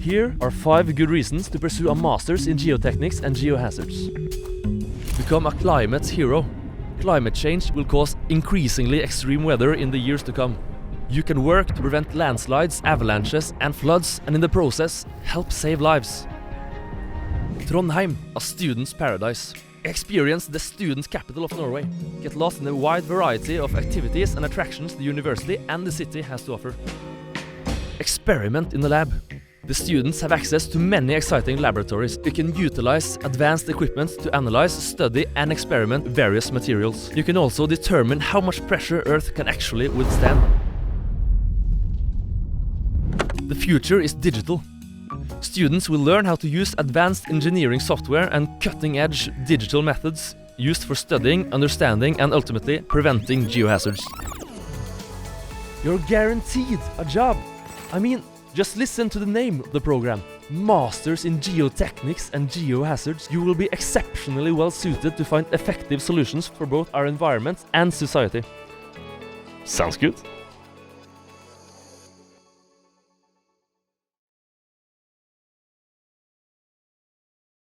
Here are 5 good reasons to pursue a master's in geotechnics and geohazards. Become a climate hero. Climate change will cause increasingly extreme weather in the years to come. You can work to prevent landslides, avalanches and floods, and in the process, help save lives. Trondheim, a student's paradise. Experience the student capital of Norway. Get lost in a wide variety of activities and attractions the university and the city has to offer. Experiment in the lab. The students have access to many exciting laboratories. You can utilize advanced equipment to analyze, study and experiment various materials. You can also determine how much pressure Earth can actually withstand. The future is digital. Students will learn how to use advanced engineering software and cutting-edge digital methods used for studying, understanding and ultimately preventing geohazards. You're guaranteed a job. I mean, just listen to the name of the program. Masters in Geotechnics and Geohazards. You will be exceptionally well suited to find effective solutions for both our environment and society. Sounds good.